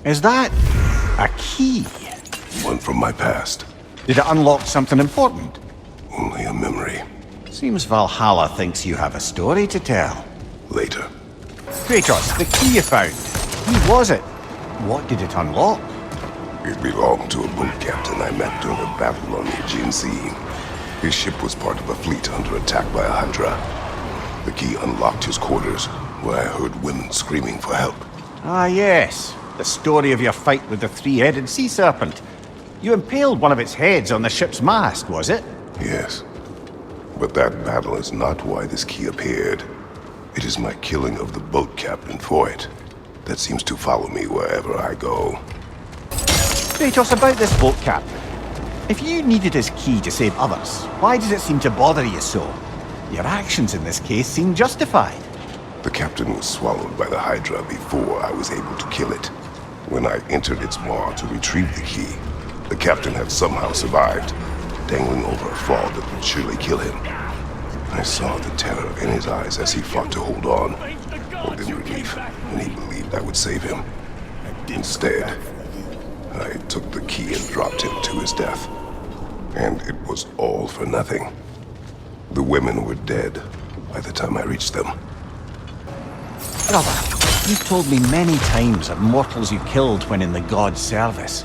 Is that a key? One from my past. Did it unlock something important? Only a memory. Seems Valhalla thinks you have a story to tell. Later. Kratos, the key you found. Who was it? What did it unlock? It belonged to a boat captain I met during a battle on the Aegean Sea. His ship was part of a fleet under attack by a Hydra. The key unlocked his quarters, where I heard women screaming for help. Ah, yes. The story of your fight with the three-headed sea serpent. You impaled one of its heads on the ship's mast, was it? Yes. But that battle is not why this key appeared. It is my killing of the boat captain for it that seems to follow me wherever I go. Kratos, about this boat captain. If you needed his key to save others, why does it seem to bother you so? Your actions in this case seem justified. The captain was swallowed by the Hydra before I was able to kill it. When I entered its maw to retrieve the key, the captain had somehow survived, dangling over a fall that would surely kill him. I saw the terror in his eyes as he fought to hold on, and in relief when he believed I would save him. Instead, I took the key and dropped him to his death. And it was all for nothing. The women were dead by the time I reached them. Brother, you've told me many times of mortals you killed when in the god's service.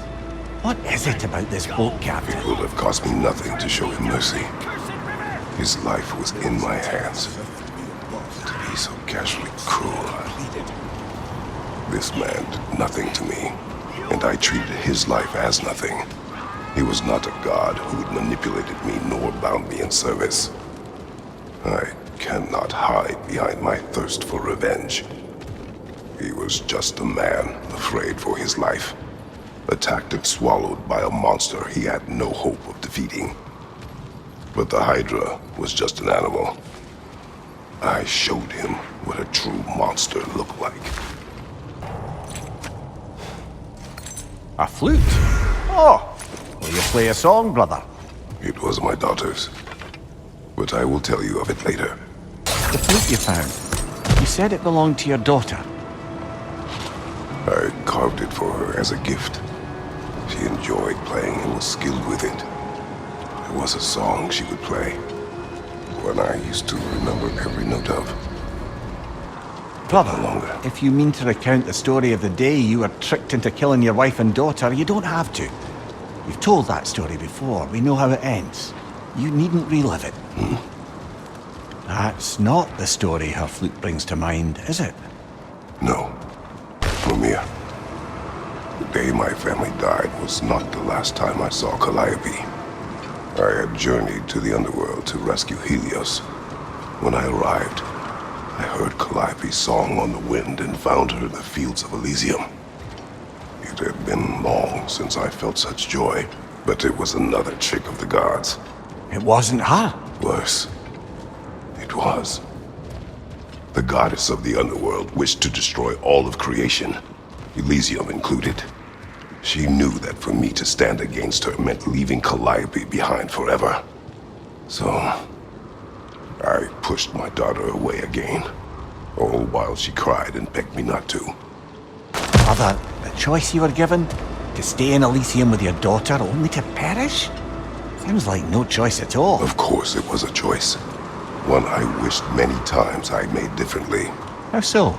What is it about this boat captain? It would have cost me nothing to show him mercy. His life was in my hands. To be so casually cruel. This man did nothing to me, and I treated his life as nothing. He was not a god who had manipulated me nor bound me in service. I cannot hide behind my thirst for revenge. He was just a man afraid for his life, attacked and swallowed by a monster he had no hope of defeating. But the Hydra was just an animal. I showed him what a true monster looked like. A flute? Oh, will you play a song, brother? It was my daughter's, but I will tell you of it later. The flute you found. You said it belonged to your daughter. I carved it for her as a gift. She enjoyed playing and was skilled with it. It was a song she would play, one I used to remember every note of. Brother, No longer. if you mean to recount the story of the day you were tricked into killing your wife and daughter, you don't have to. You've told that story before. We know how it ends. You needn't relive it. That's not the story her flute brings to mind, is it? No. Mimir. The day my family died was not the last time I saw Calliope. I had journeyed to the underworld to rescue Helios. When I arrived, I heard Calliope's song on the wind and found her in the fields of Elysium. It had been long since I felt such joy, but it was another trick of the gods. It wasn't her. Worse, it was. The goddess of the underworld wished to destroy all of creation, Elysium included. She knew that for me to stand against her meant leaving Calliope behind forever. So, I pushed my daughter away again, all while she cried and begged me not to. Brother, the choice you were given? To stay in Elysium with your daughter only to perish? Sounds like no choice at all. Of course it was a choice. One I wished many times I'd made differently. How so?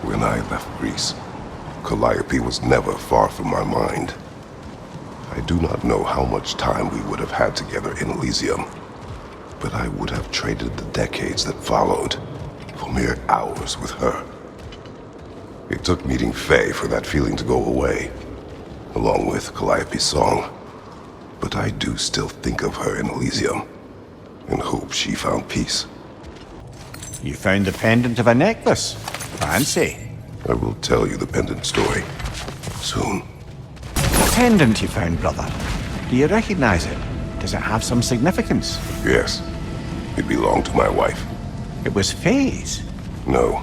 When I left Greece, Calliope was never far from my mind. I do not know how much time we would have had together in Elysium, but I would have traded the decades that followed for mere hours with her. It took meeting Faye for that feeling to go away, along with Calliope's song. But I do still think of her in Elysium, and hope she found peace. You found the pendant of a necklace. Fancy. I will tell you the pendant story soon. The pendant you found, brother. Do you recognize it? Does it have some significance? Yes, it belonged to my wife. It was Faye's. No,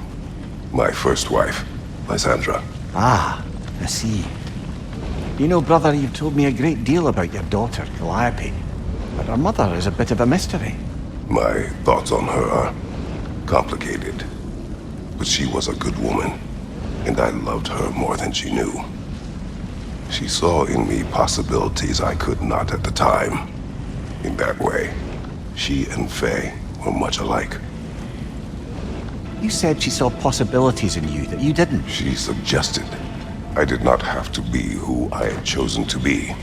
my first wife, Lysandra. Ah, I see. You know, brother, you've told me a great deal about your daughter, Calliope. But her mother is a bit of a mystery. My thoughts on her are complicated. But she was a good woman, and I loved her more than she knew. She saw in me possibilities I could not at the time. In that way, she and Faye were much alike. You said she saw possibilities in you that you didn't. She suggested I did not have to be who I had chosen to be.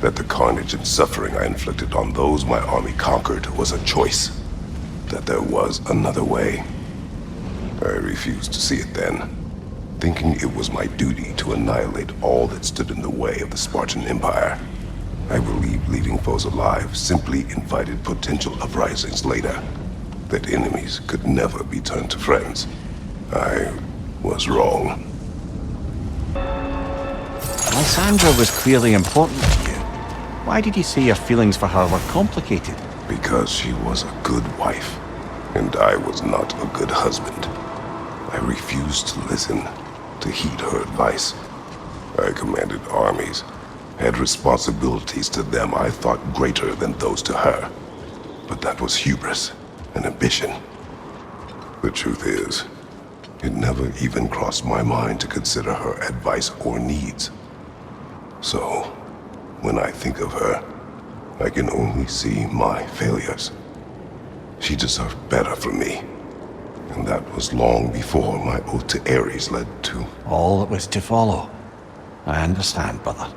That the carnage and suffering I inflicted on those my army conquered was a choice. That there was another way. I refused to see it then, thinking it was my duty to annihilate all that stood in the way of the Spartan Empire. I believed leaving foes alive simply invited potential uprisings later. That enemies could never be turned to friends. I was wrong. Lysandra was clearly important to you. Why did you say your feelings for her were complicated? Because she was a good wife, and I was not a good husband. I refused to listen, to heed her advice. I commanded armies, had responsibilities to them I thought greater than those to her. But that was hubris, an ambition. The truth is, it never even crossed my mind to consider her advice or needs. So, when I think of her, I can only see my failures. She deserved better from me. And that was long before my oath to Ares led to... All that was to follow. I understand, brother.